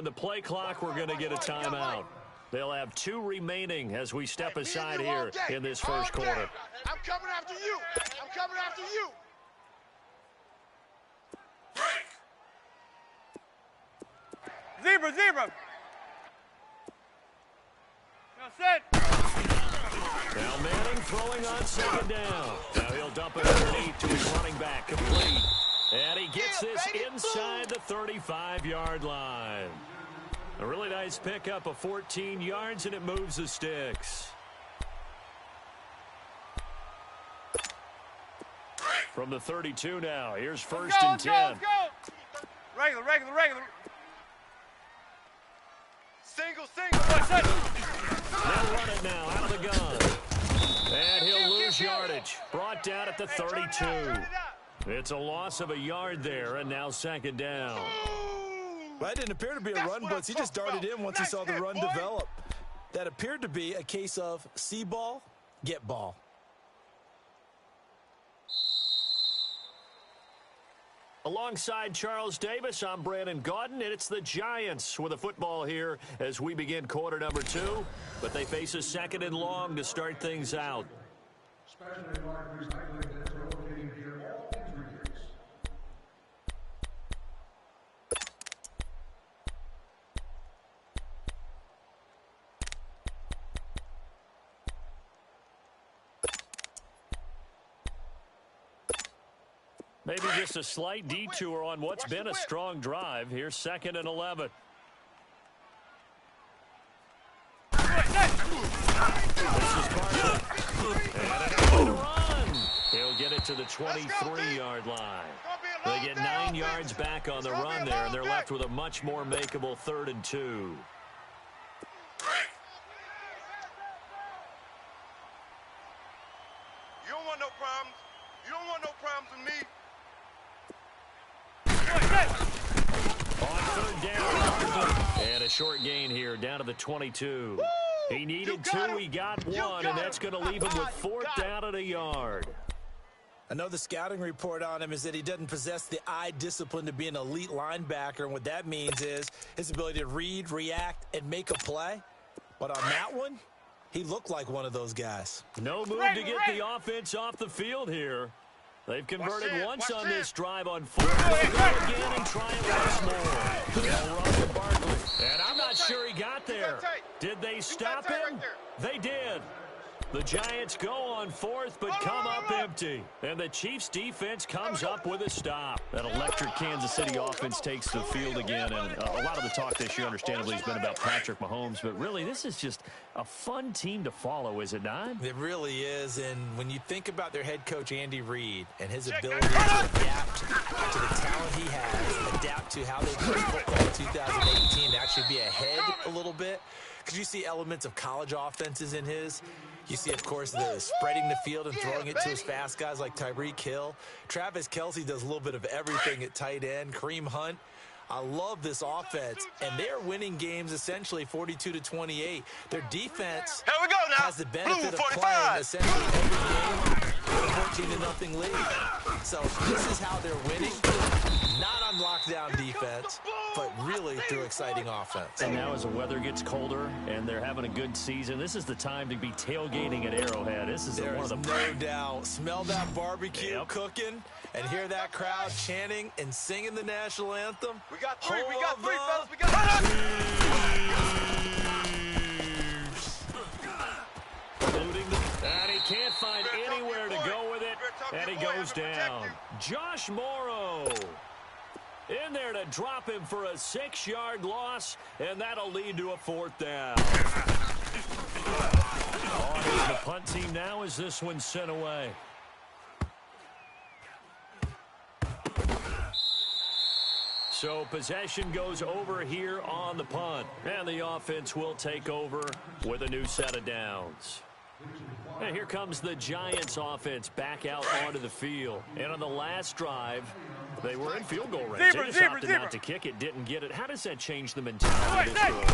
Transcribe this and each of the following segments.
the play clock, we're going to get a timeout. They'll have 2 remaining as we step aside here in this first quarter. I'm coming after you. I'm coming after you. Zebra. Now set. Now Manning throwing on second down. Now he'll dump it underneath to his running back, complete. And he gets this inside the 35-yard line. A really nice pickup of 14 yards, and it moves the sticks. From the 32 now, here's first and 10. Let's go. Regular. Single. They'll run it now out of the gun. And he'll lose yardage. Brought down at the 32. It's a loss of a yard there, and now second down. Well, that didn't appear to be a run blitz. He just darted in once he saw the run develop. That appeared to be a case of see ball, get ball. Alongside Charles Davis, I'm Brandon Gaudin, and it's the Giants with a football here as we begin quarter number 2. But they face a second and long to start things out. Maybe just a slight detour on what's been a strong drive. Here's second and 11. This is Barkley. And a run. He'll get it to the 23-yard line. They get 9 yards back on the run there, and they're left with a much more makeable 3rd and 2. You don't want no problems. You don't want no problems with me. On 3rd down, and a short gain here down to the 22. He needed 2, he got 1, and that's going to leave him with 4th down and a yard. I know the scouting report on him is that he doesn't possess the eye discipline to be an elite linebacker, and what that means is his ability to read, react, and make a play. But on that one, he looked like one of those guys. No move to get the offense off the field here. They've converted once on this drive on 4th. They'll go again and try it once more. They'll run to Barkley. And I'm not sure he got there. Did they stop him? They did. The Giants go on 4th, but come up empty. And the Chiefs' defense comes up with a stop. That electric Kansas City offense takes the field again. And a lot of the talk this year, understandably, has been about Patrick Mahomes. But really, this is just a fun team to follow, is it not? It really is. And when you think about their head coach, Andy Reid, and his ability to adapt to the talent he has, adapt to how they play football in 2018, to actually be ahead a little bit, because you see elements of college offenses in his. You see, of course, the spreading the field and throwing it to his fast guys like Tyreek Hill. Travis Kelce does a little bit of everything at tight end. Kareem Hunt. I love this offense, and they're winning games essentially 42-28. Their defense has the benefit of playing essentially every game with a 14-0 lead. So this is how they're winning. Not on lockdown defense, but really through exciting offense. And now as the weather gets colder and they're having a good season, this is the time to be tailgating at Arrowhead. This is There one is of the no doubt. Smell that barbecue cooking and hear that crowd chanting and singing the national anthem. We got 3, fellas. We got 3. And he can't find anywhere to go with it, and he goes down. Josh Morrow in there to drop him for a 6-yard loss, and that'll lead to a 4th down. On the punt team now as this one's sent away. So possession goes over here on the punt, and the offense will take over with a new set of downs. And here comes the Giants offense back out onto the field. And on the last drive, they were in field goal range. They just opted not to kick it, didn't get it. How does that change the mentality of this group?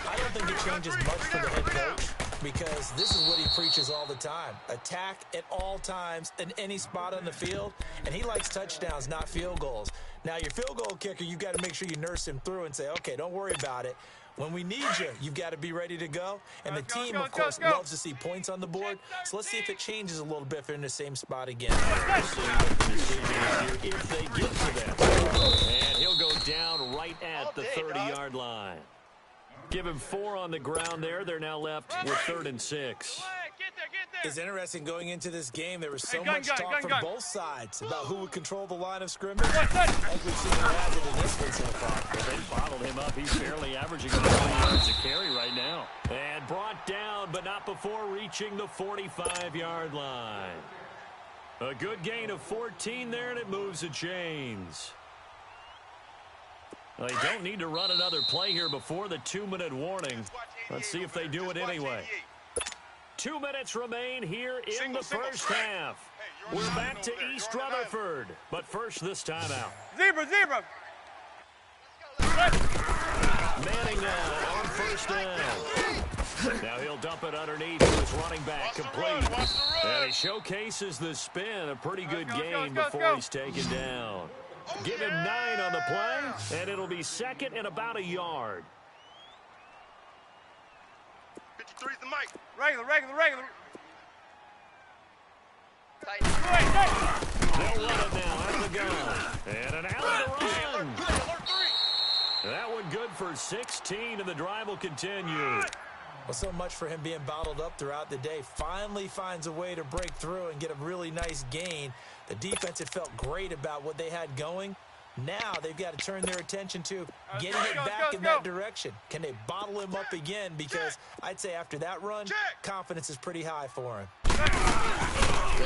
I don't think it changes much for the head coach. because this is what he preaches all the time. Attack at all times in any spot on the field, and he likes touchdowns, not field goals. Now, your field goal kicker, you've got to make sure you nurse him through and say, okay, don't worry about it. When we need you, you've got to be ready to go. And the team, of course, loves to see points on the board. So let's see if it changes a little bit if they're in the same spot again. If they get to that. And he'll go down right at the 30-yard line. Give him 4 on the ground there. They're now left with 3rd and 6. It's interesting going into this game. There was so much talk from both sides about who would control the line of scrimmage. Like we've seen Imagine in this one so far. Well, they bottled him up. He's barely averaging about 20 yards a carry right now. And brought down, but not before reaching the 45-yard line. A good gain of 14 there, and it moves the chains. Well, they don't need to run another play here before the 2-minute warning. Let's see if they do it anyway. 2 minutes remain here in the first half. We're back to East Rutherford, but first this timeout. Zebra, zebra. Manning on first down. Now he'll dump it underneath to his running back, complete. And he showcases the spin, a pretty good gain before he's taken down. Give him 9 on the play, and it'll be second and about a yard. 53's the mic. Regular, regular, regular. They'll run it now at the gun. And an alley to run. That one good for 16, and the drive will continue. Well, so much for him being bottled up throughout the day. Finally finds a way to break through and get a really nice gain. The defense had felt great about what they had going. Now they've got to turn their attention to getting it back in that direction. Can they bottle him up again? Because I'd say after that run, confidence is pretty high for him. They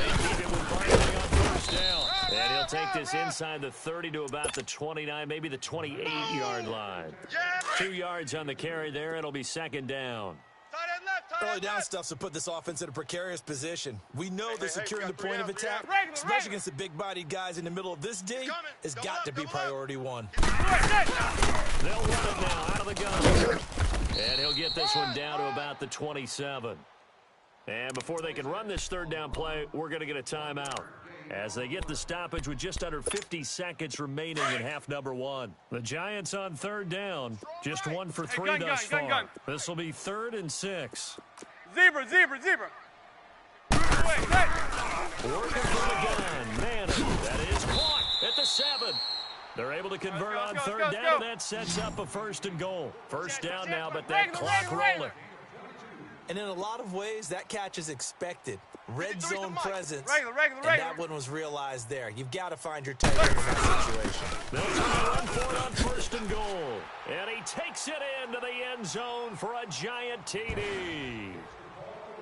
keep him with Barkley on first down. And he'll take this inside the 30 to about the 29, maybe the 28-yard line. 2 yards on the carry there. It'll be second down. Early down stuff's to put this offense in a precarious position. We know that securing the point of attack, especially against the big-bodied guys in the middle of this D, has got to be priority 1. They'll run it now out of the gun. And he'll get this one down to about the 27. And before they can run this third down play, we're going to get a timeout as they get the stoppage with just under 50 seconds remaining in half number 1. The Giants on third down, just 1 for 3 thus far. This will be 3rd and 6. Zebra, zebra, zebra. Working for the gun. Manning, that is caught at the 7. They're able to convert on third down, and that sets up a 1st and goal. First down now, but that clock rolling. And in a lot of ways, that catch is expected. Red zone presence, regular. And that one was realized there. You've got to find your tight end in that situation. They'll run for it on 1st and goal. And he takes it into the end zone for a giant TD.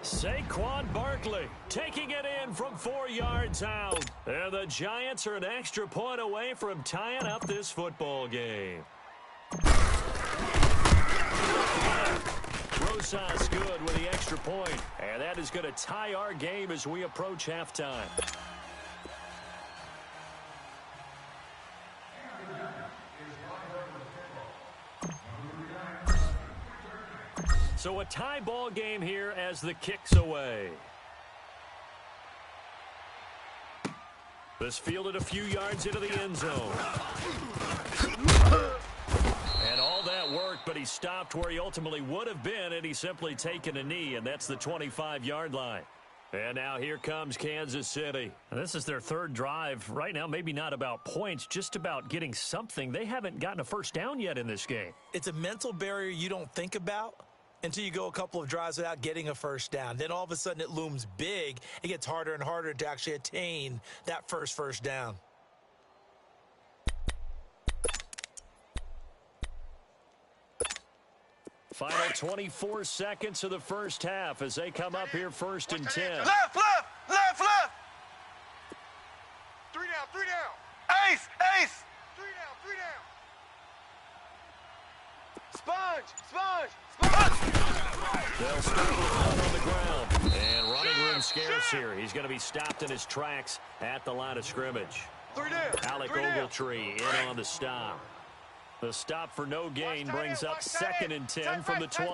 Saquon Barkley taking it in from 4 yards out. And the Giants are an extra point away from tying up this football game. Rosas good with the extra point, and that is going to tie our game as we approach halftime. So a tie ball game here as the kick's away. This fielded a few yards into the end zone. And all that worked, but he stopped where he ultimately would have been, and he's simply taken a knee, and that's the 25-yard line. And now here comes Kansas City. And this is their 3rd drive. Right now, maybe not about points, just about getting something. They haven't gotten a first down yet in this game. It's a mental barrier you don't think about until you go a couple of drives without getting a first down. Then all of a sudden it looms big. It gets harder and harder to actually attain that first down. Final 24 seconds of the first half as they come up here 1st and 10. Left. 3 down. Ace. 3 down. Sponge. They'll start with one on the ground. And running room scarce here. He's going to be stopped in his tracks at the line of scrimmage. 3 down. Alec Ogletree in on the stop. The stop for no gain brings up 2nd and 10 from the 20.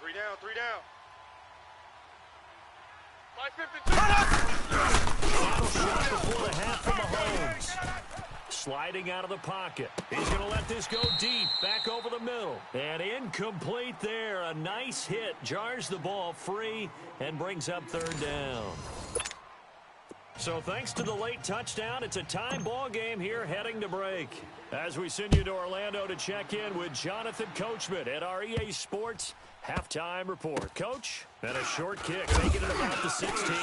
Three down, 3 down. 552. Shot before the half from Mahomes. Sliding out of the pocket. He's going to let this go deep, back over the middle. And incomplete there. A nice hit. Jars the ball free and brings up third down. So thanks to the late touchdown, it's a time ball game here heading to break. As we send you to Orlando to check in with Jonathan Coachman at our EA Sports Halftime Report. Coach, and a short kick, making it about the 16.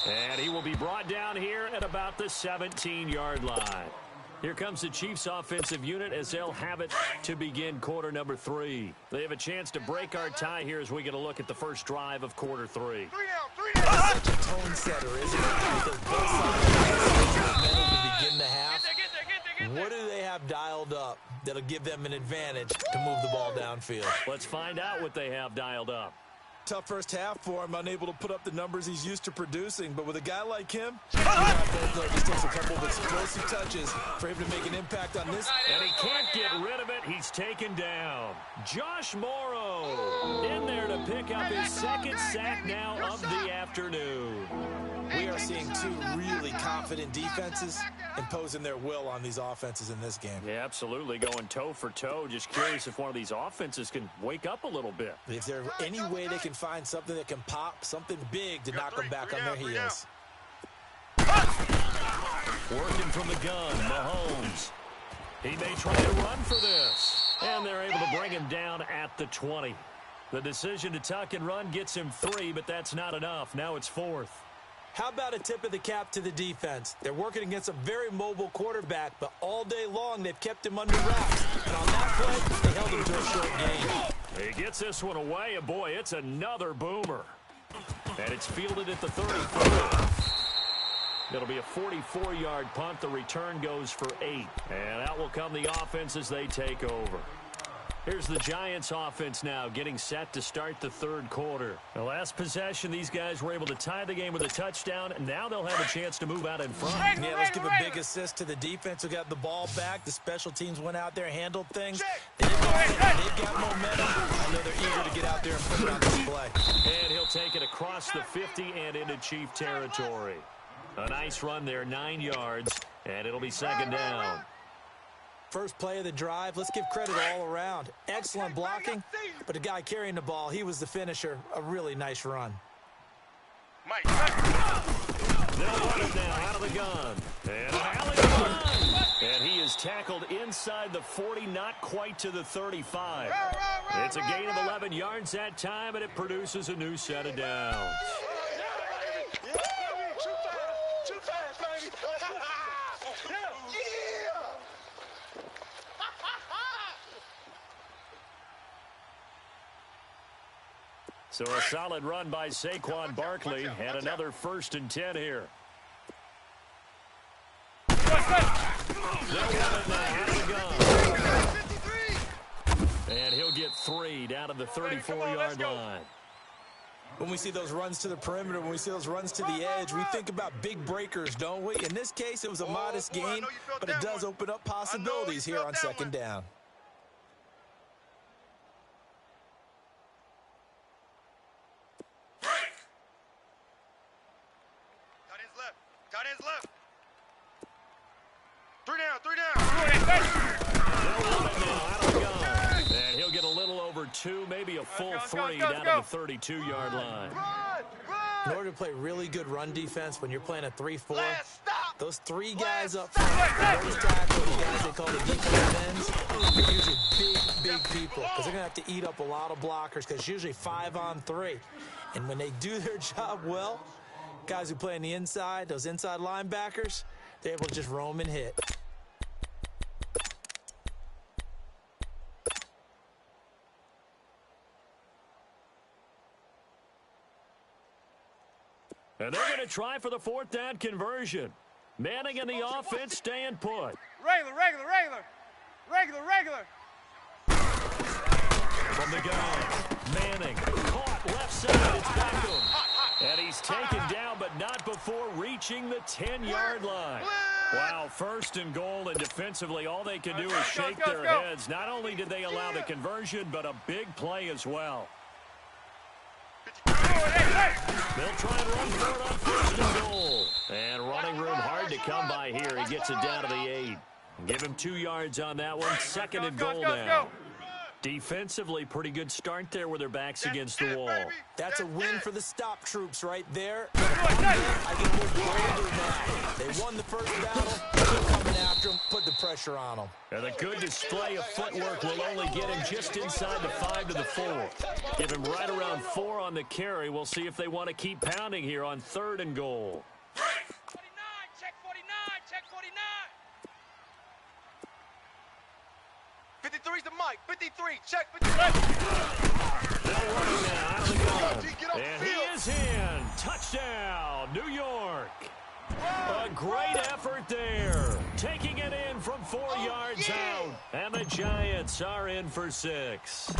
And he will be brought down here at about the 17-yard line. Here comes the Chiefs offensive unit as they'll have it to begin quarter number 3. They have a chance to break our tie here as we get a look at the first drive of quarter 3. 3 down, 3 down. Such a tone setter, isn't it? Because both sides are metal to begin the half. What do they have dialed up that'll give them an advantage to move the ball downfield? Let's find out what they have dialed up. Tough first half for him, unable to put up the numbers he's used to producing. But with a guy like him, it just takes a couple of explosive touches for him to make an impact on this. And he can't get rid of it. He's taken down. Josh Morrow in there to pick up his second sack now of the afternoon. We are seeing two really confident defenses imposing their will on these offenses in this game. Yeah, absolutely. Going toe for toe. Just curious if one of these offenses can wake up a little bit. If there's any way they can find something that can pop, something big to knock them back on their heels. Working from the gun, Mahomes. He may try to run for this. And they're able to bring him down at the 20. The decision to tuck and run gets him 3, but that's not enough. Now it's 4th. How about a tip of the cap to the defense? They're working against a very mobile quarterback, but all day long they've kept him under wraps. And on that play, they held him to a short gain. He gets this one away, and boy, it's another boomer. And it's fielded at the 34. It'll be a 44-yard punt. The return goes for 8. And out will come the offense as they take over. Here's the Giants offense now getting set to start the third quarter. The last possession, these guys were able to tie the game with a touchdown, and now they'll have a chance to move out in front. Yeah, let's give a big assist to the defense who got the ball back. The special teams went out there, handled things. They've got momentum. I know they're eager to get out there and put it on display. And he'll take it across the 50 and into Chief territory. A nice run there, 9 yards, and it'll be second down. First play of the drive, let's give credit all around. Excellent blocking, but the guy carrying the ball, he was the finisher. A really nice run. Mike. They'll run it now out of the gun. And an alley run. And he is tackled inside the 40, not quite to the 35. It's a gain of 11 yards that time, and it produces a new set of downs. So a solid run by Saquon Barkley and another 1st and 10 here. They'll run it now out of the gun. And he'll get 3 down to the 34-yard line. When we see those runs to the perimeter, when we see those runs to the edge, we think about big breakers, don't we? In this case, it was a modest gain, but it does open up possibilities here on second down. Tight ends left. 3 down. They'll run it now out of the gun. And he'll get a little over 2, maybe a full 3 down to the 32-yard line. In order to play really good run defense when you're playing a 3-4, those 3 guys up front, those tackles, the guys they call the defensive ends, they're usually big people because they're going to have to eat up a lot of blockers because it's usually 5-on-3. And when they do their job well, guys who play on the inside, those inside linebackers, they're able to just roam and hit. And they're going to try for the 4th down conversion. Manning and the offense staying put. Regular. From the gun, Manning caught left side. It's Beckham. And he's taken down, but not before reaching the 10-yard line. Wow, first and goal, and defensively, all they can do is shake go, their go. heads. Not only did they allow the conversion, but a big play as well. They'll try and run for it on first and goal. And running room hard to come by here. He gets it down to the 8. Give him 2 yards on that one. Second and goal now. Defensively, pretty good start there with their backs against the wall. That's a win for the stop troops right there. I think they're greater than that. They won the first battle. They're coming after them. Put the pressure on them. And a good display of footwork will only get him just inside the 5 to the 4. Give him right around 4 on the carry. We'll see if they want to keep pounding here on third and goal. 49, check 49, check 49. 53's the mic. 53, check 53. They're running now out of the gun. And he is in. Touchdown, New York. A great effort there. Taking it in from 4 yards out. And the Giants are in for 6. Able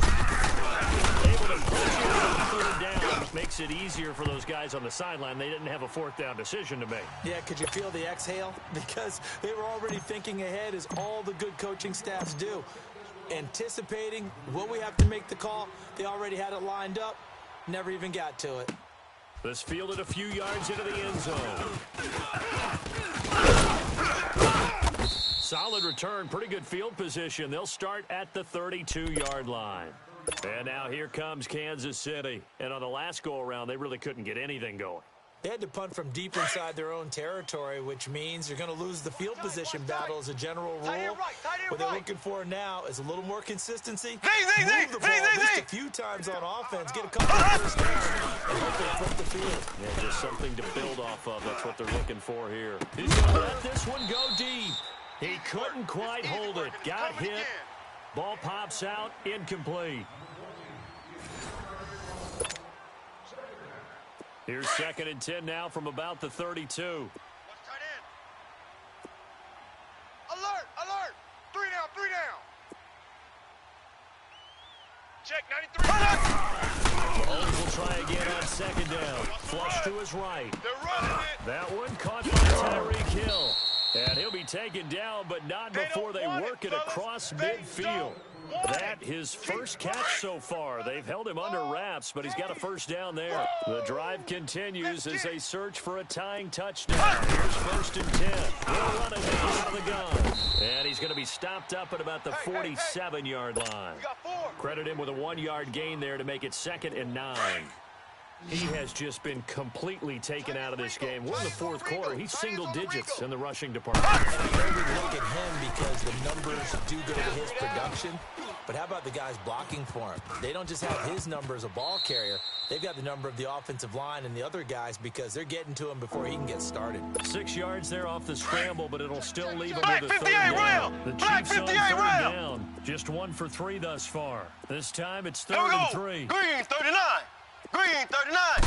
to push it on third down. Makes it easier for those guys on the sideline. They didn't have a fourth down decision to make. Yeah, could you feel the exhale? Because they were already thinking ahead, as all the good coaching staffs do. Anticipating, will we have to make the call? They already had it lined up. Never even got to it. This fielded a few yards into the end zone. Solid return, pretty good field position. They'll start at the 32-yard line. And now here comes Kansas City. And on the last go-around, they really couldn't get anything going. They had to punt from deep inside their own territory, which means you're going to lose the field position battle as a general rule. What they're looking for now is a little more consistency. Move the ball just a few times on offense, get a couple of first downs, and hopefully flip the field. Yeah, just something to build off of. That's what they're looking for here. He's going to let this one go deep. He couldn't quite hold it. Got hit. Ball pops out. Incomplete. Here's second and 10 now from about the 32. What's tight end? Alert, alert. 3 down, 3 down. Check 93. Mahomes will try again on second down. Flush to his right. They're running it. That one caught by Tyreek Hill. And he'll be taken down, but not before they work it across midfield. That his first catch so far. They've held him under wraps, but he's got a first down there. The drive continues as they search for a tying touchdown. Here's first and 10. They'll run it out of the gun. And he's going to be stopped up at about the 47-yard line. Credit him with a 1-yard gain there to make it second and 9. He has just been completely taken out of this game. We're in the fourth quarter. He's single digits in the rushing department. And I know we look at him because the numbers do go to his production. But how about the guys blocking for him? They don't just have his number as a ball carrier. They've got the number of the offensive line and the other guys because they're getting to him before he can get started. 6 yards there off the scramble, but it'll still leave him with a third down. The Chiefs on third down. Just 1 for 3 thus far. This time it's third and 3. Green, 39. Green, 39.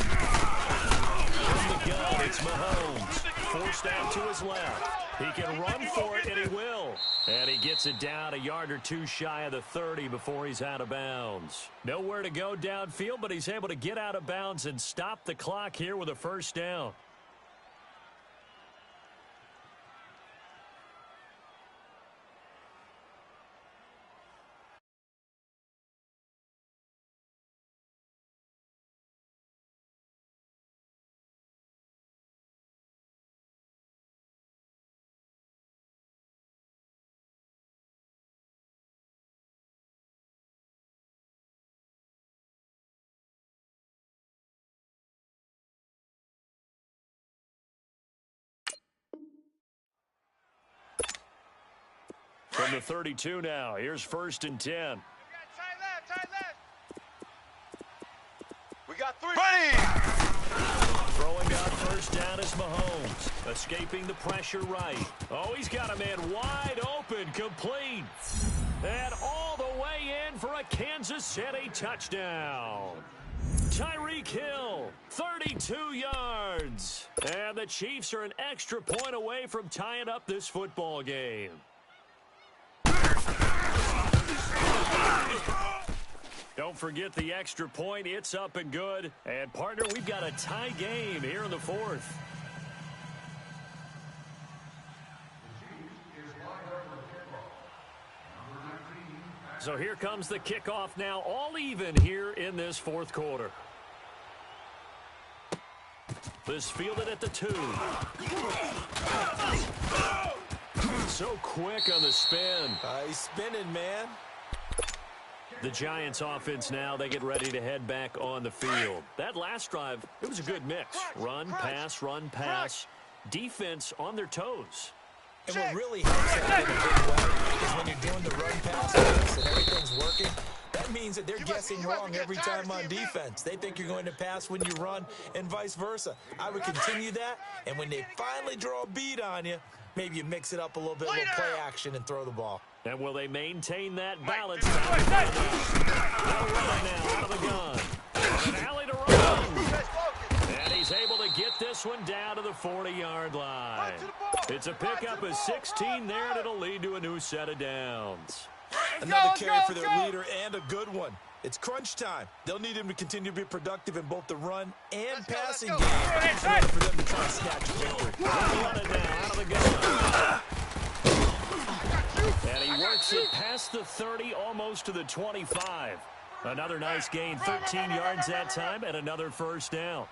From the gun, it's Mahomes. Forced out to his left. He can run for it, and he will. And he gets it down a yard or 2 shy of the 30 before he's out of bounds. Nowhere to go downfield, but he's able to get out of bounds and stop the clock here with a first down. From the 32 now, here's first and 10. Tight left. We got 3. Ready. Throwing out first down is Mahomes. Escaping the pressure right. Oh, he's got a man wide open, complete. And all the way in for a Kansas City touchdown. Tyreek Hill, 32 yards. And the Chiefs are an extra point away from tying up this football game. Don't forget the extra point. It's up and good. And, partner, we've got a tie game here in the fourth. So here comes the kickoff now, all even here in this fourth quarter. This fielded at the 2. So quick on the spin. He's spinning, man. The Giants offense now, they get ready to head back on the field. That last drive, it was a good mix. Run, pass. Defense on their toes. And what really helps that in a big way is when you're doing the run pass and everything's working, that means that they're guessing wrong every time on defense. They think you're going to pass when you run and vice versa. I would continue that, and when they finally draw a beat on you, maybe you mix it up a little bit, a little play action, and throw the ball. And will they maintain that balance? They'll run it now out of the gun. An alley to run. And he's able to get this one down to the 40-yard line. It's a pickup of 16 there, and it'll lead to a new set of downs. Another carry for their leader, and a good one. It's crunch time. They'll need him to continue to be productive in both the run and passing game in order for them to try to snatch a victory. They'll run it now out of the gun. And he works it past the 30, almost to the 25. Another nice gain, 13 yards that time, and another first down.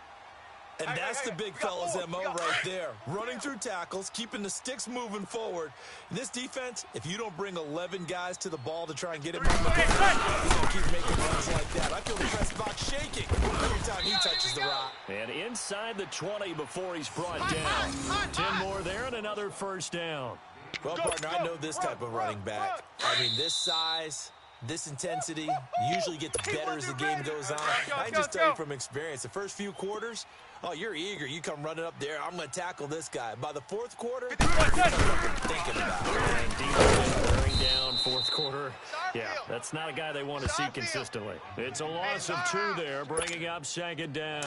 And that's the big fella's MO right there. Running through tackles, keeping the sticks moving forward. This defense, if you don't bring 11 guys to the ball to try and get him on the ground, he's going to keep making runs like that. I feel the press box shaking every time he touches the rock. And inside the 20 before he's brought down. 10 more there and another first down. Well, partner, I know this type of running back. I mean, this size, this intensity usually gets better as the game goes on. I just tell you from experience, the first few quarters, oh, you're eager. You come running up there. I'm going to tackle this guy. By the fourth quarter, you're thinking about it. And defense wearing down fourth quarter. Yeah, that's not a guy they want to see consistently. It's a loss of 2 there, bringing up second down.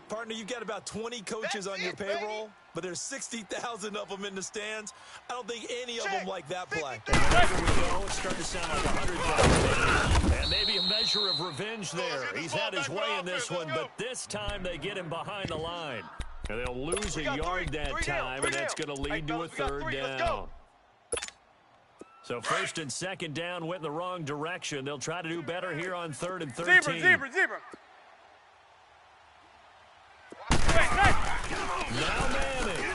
Partner, you've got about 20 coaches on your payroll, but there's 60,000 of them in the stands. I don't think any of them like that play. Here we go. It's starting to sound like 100,000. And maybe a measure of revenge there. He's had his way in this one, but this time they get him behind the line. And they'll lose a yard that time, and that's going to lead to a third down. So first and second down went in the wrong direction. They'll try to do better here on 3rd and 13. Zebra. Now Manning.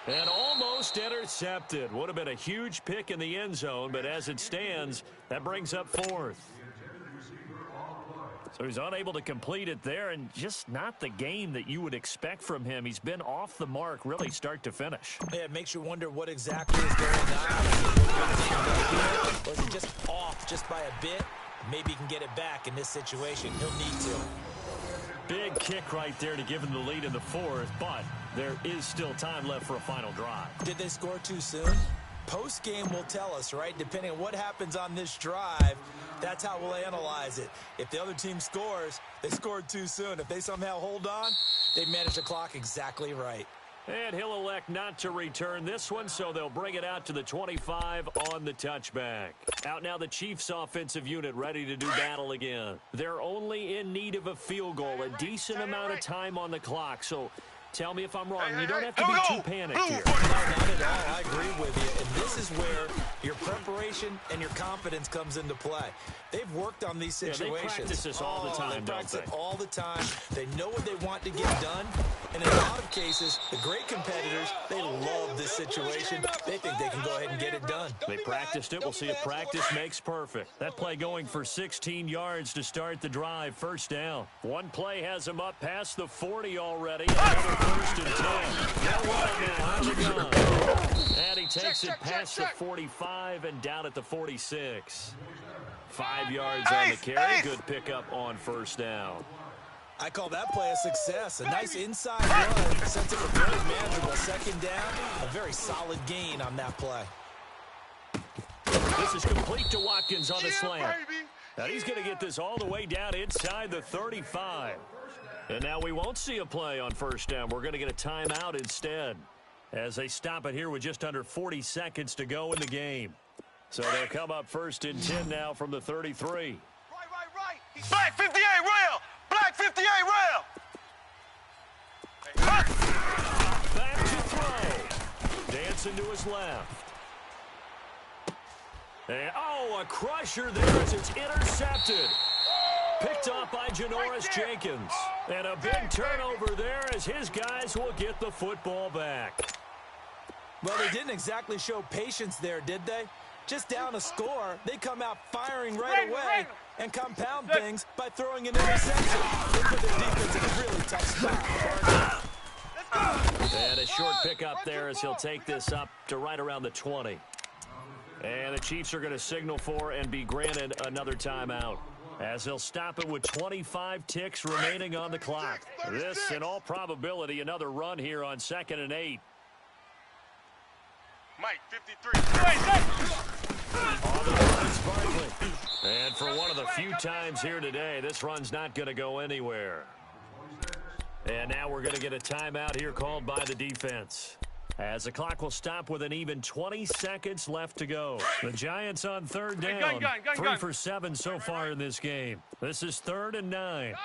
And almost intercepted. Would have been a huge pick in the end zone, but as it stands, that brings up 4th. So he's unable to complete it there, and just not the game that you would expect from him. He's been off the mark really start to finish. Yeah, it makes you wonder what exactly is going on. Was he just off just by a bit? Maybe he can get it back in this situation. He'll need to. Big kick right there to give him the lead in the 4th, but there is still time left for a final drive. Did they score too soon? Post-game will tell us, right? Depending on what happens on this drive, that's how we'll analyze it. If the other team scores, they scored too soon. If they somehow hold on, they manage the clock exactly right. And he'll elect not to return this one, so they'll bring it out to the 25 on the touchback. Out now the Chiefs offensive unit ready to do battle again. They're only in need of a field goal, a decent amount of time on the clock. So tell me if I'm wrong. You don't have to be too panicked here. No, not at all. I agree with you. And this is where your preparation and your confidence comes into play. They've worked on these situations. They practice this all the time, They practice don't it they? all the time. They know what they want to get done. And in a lot of cases, the great competitors, they love this situation. They think they can go ahead and get it done. They practiced it. We'll see if practice makes perfect. That play going for 16 yards to start the drive. First down. One play has him up past the 40 already. Another 1st and 10. They'll run it now out of the gun. And he takes it past the 45 and down at the 46. 5 yards on the carry. Good pickup on first down. I call that play a success. A nice inside run. Sent it for very manageable. Second down. A very solid gain on that play. This is complete to Watkins on the slant. Now he's going to get this all the way down inside the 35. And now we won't see a play on first down. We're going to get a timeout instead as they stop it here with just under 40 seconds to go in the game. So they'll come up 1st and 10 now from the 33. Right. Black 58 rail. Black 58 rail. Back to throw. Dancing to his left. And, oh, a crusher there as it's intercepted. Picked off by Janoris Jenkins. And a big turnover there as his guys will get the football back. Well, they didn't exactly show patience there, did they? Just down a score, they come out firing right away and compound things by throwing an interception. They put their defense in a really tough spot. And a short pickup there as he'll take this up to right around the 20. And the Chiefs are going to signal for and be granted another timeout, as they'll stop it with 25 ticks remaining on the clock. This, in all probability, another run here on 2nd and 8. Mike, 53. On the run is Barkley. And for one of the few times here today, this run's not going to go anywhere. And now we're going to get a timeout here called by the defense, as the clock will stop with an even 20 seconds left to go. The Giants on 3rd down. 3 for 7 so far in this game. This is 3rd and 9.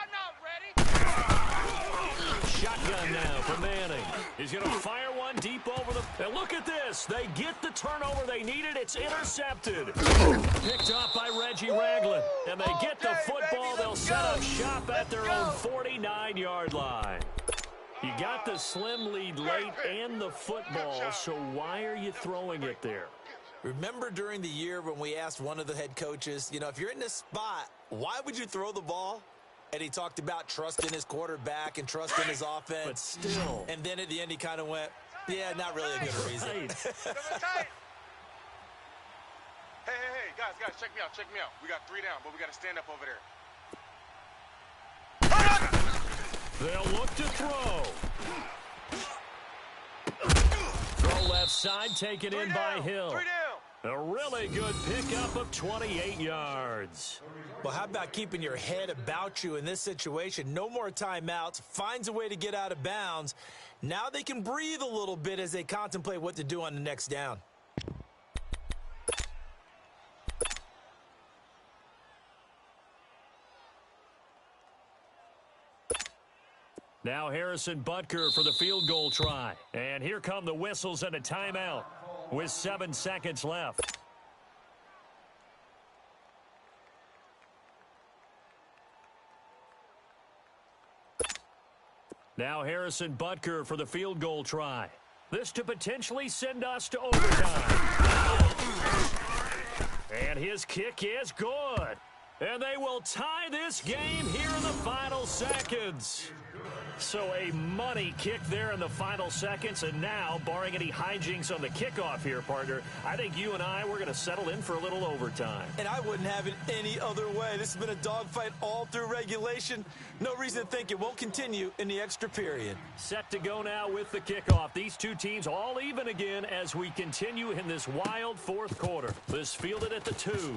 Shotgun now for Manning. He's going to fire one deep over the... And look at this. They get the turnover they needed. It's intercepted. Picked off by Reggie Ragland. And they get the football. They'll set up shop at their own 49-yard line. You got the slim lead late and the football, so why are you throwing it there? Remember during the year when we asked one of the head coaches, you know, if you're in this spot, why would you throw the ball? And he talked about trusting his quarterback and trusting his offense. But still. And then at the end he kind of went, yeah, not really a good reason. Hey, guys, check me out. We got 3 down, but we got to stand up over there. They'll look to throw. Throw left side, taken in by Hill. 3 down. A really good pickup of 28 yards. Well, how about keeping your head about you in this situation? No more timeouts. Finds a way to get out of bounds. Now they can breathe a little bit as they contemplate what to do on the next down. Now Harrison Butker for the field goal try. And here come the whistles and a timeout with 7 seconds left. Now Harrison Butker for the field goal try. This to potentially send us to overtime. And his kick is good. And they will tie this game here in the final seconds. So a money kick there in the final seconds. And now, barring any hijinks on the kickoff here, partner, I think you and I, we're going to settle in for a little overtime. And I wouldn't have it any other way. This has been a dogfight all through regulation. No reason to think it won't continue in the extra period. Set to go now with the kickoff. These two teams all even again as we continue in this wild 4th quarter. This fielded at the 2.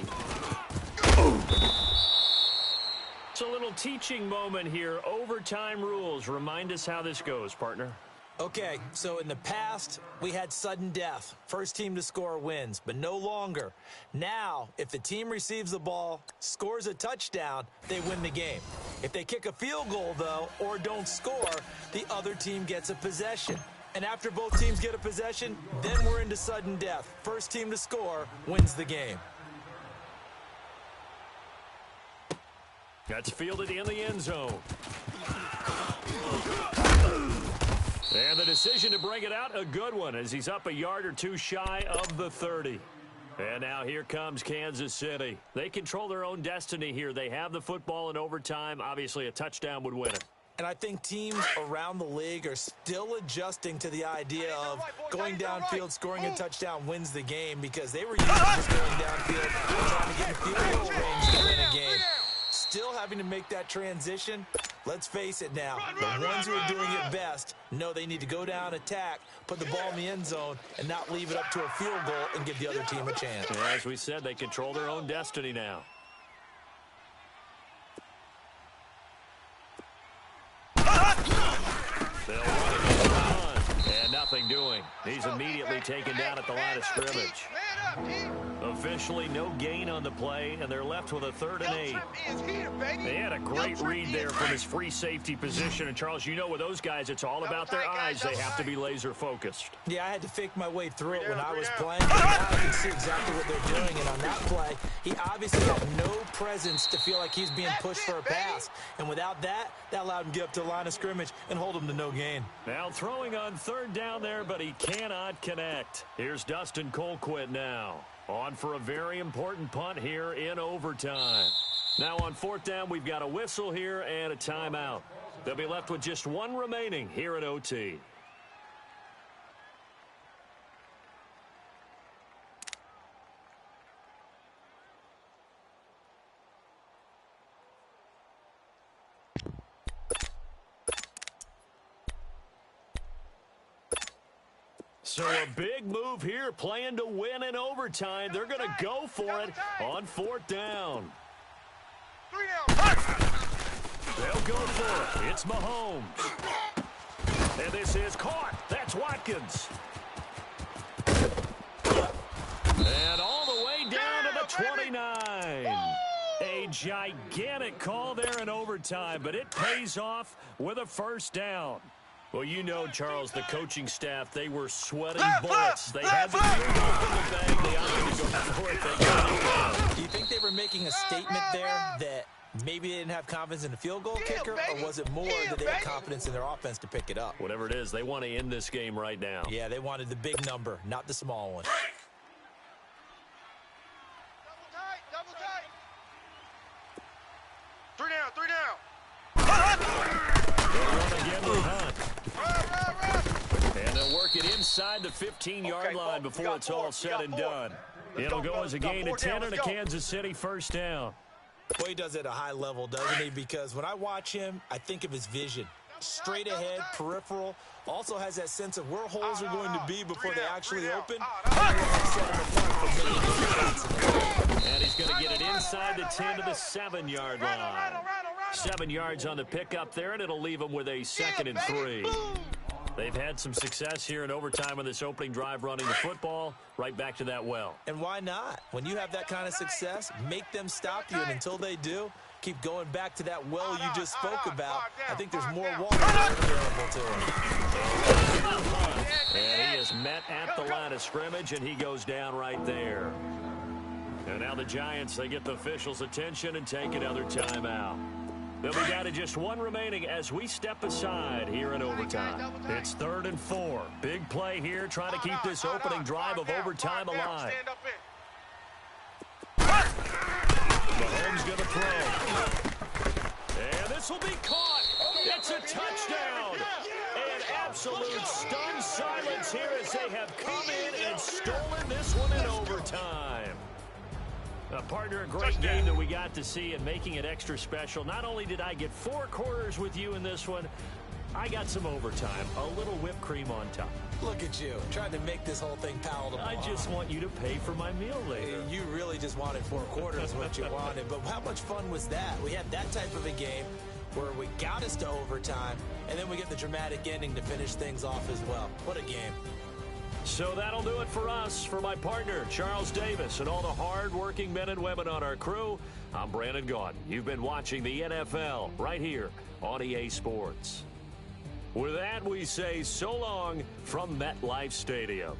It's a little teaching moment here. Overtime rules. Remind us how this goes, partner. Okay, so in the past, we had sudden death. First team to score wins, but no longer. Now, if the team receives the ball, scores a touchdown, they win the game. If they kick a field goal, though, or don't score, the other team gets a possession. And after both teams get a possession, then we're into sudden death. First team to score wins the game. That's fielded in the end zone. And the decision to bring it out, a good one, as he's up a yard or two shy of the 30. And now here comes Kansas City. They control their own destiny here. They have the football in overtime. Obviously, a touchdown would win it. And I think teams around the league are still adjusting to the idea of going downfield, scoring a touchdown wins the game, because they were used to just going downfield and trying to get in field goal range to win a game. Still having to make that transition. Let's face it now, the ones who are doing it best know they need to go down, attack, put the ball in the end zone, and not leave it up to a field goal and give the other team a chance. Yeah, as we said, they control their own destiny now. They'll run it and nothing doing. He's immediately immediately taken down at the line of scrimmage. Officially no gain on the play, and they're left with a 3rd and 8. They had a great read there from his free safety position. And, Charles, you know with those guys, it's all about their eyes. They have to be laser-focused. Yeah, I had to fake my way through it when I was playing. But now I can see exactly what they're doing. And on that play, he obviously had no presence to feel like he's being pushed for a pass. And without that, that allowed him to get up to the line of scrimmage and hold him to no gain. Now throwing on 3rd down there, but he cannot connect. Here's Dustin Colquitt now. On for a very important punt here in overtime. Now on 4th down, we've got a whistle here and a timeout. They'll be left with just 1 remaining here at OT. So a big move here, playing to win in overtime. They're going to go for it on 4th down. They'll go for it. It's Mahomes. And this is caught. That's Watkins. And all the way down to the 29. A gigantic call there in overtime, but it pays off with a 1st down. Well, you know, Charles, the coaching staff, they were sweating bullets. They had the field goal from the bag. They opted to go for it. They got it down. Do you think they were making a statement there that maybe they didn't have confidence in the field goal kicker, or was it more that they had confidence in their offense to pick it up? Whatever it is, they want to end this game right now. Yeah, they wanted the big number, not the small one. Double tight. 3 down, 3 down. Again with Hunt. And they'll work it inside the 15-yard line before it's all said and done. It'll go as a gain of 10 and a Kansas City 1st down. Well, he does it at a high level, doesn't he? Because when I watch him, I think of his vision. Straight ahead, peripheral. Also has that sense of where holes are going to be before they actually open. And he's going to get it inside the 10 to the 7-yard line. 7 yards on the pickup there, and it'll leave them with a 2nd and 3. They've had some success here in overtime on this opening drive running the football. Right back to that well. And why not? When you have that kind of success, make them stop you. And until they do, keep going back to that well you just spoke about. I think there's more water available to him. And he is met at the line of scrimmage, and he goes down right there. And now the Giants, they get the officials' attention and take another timeout. They'll be down to just 1 remaining as we step aside here in overtime. It's 3rd and 4. Big play here, trying to keep this opening drive of overtime alive. Mahomes going to throw. And this will be caught. It's a touchdown. An absolute stunned silence here as they have come in and stolen this one in overtime. Partner, a great game that we got to see and making it extra special. Not only did I get 4 quarters with you in this one, I got some overtime, a little whipped cream on top. Look at you, trying to make this whole thing palatable. I just want you to pay for my meal later. You really just wanted 4 quarters what you wanted, but how much fun was that? We had that type of a game where we got us to overtime, and then we get the dramatic ending to finish things off as well. What a game. So that'll do it for us. For my partner, Charles Davis, and all the hard-working men and women on our crew, I'm Brandon Gaudin. You've been watching the NFL right here on EA Sports. With that, we say so long from MetLife Stadium.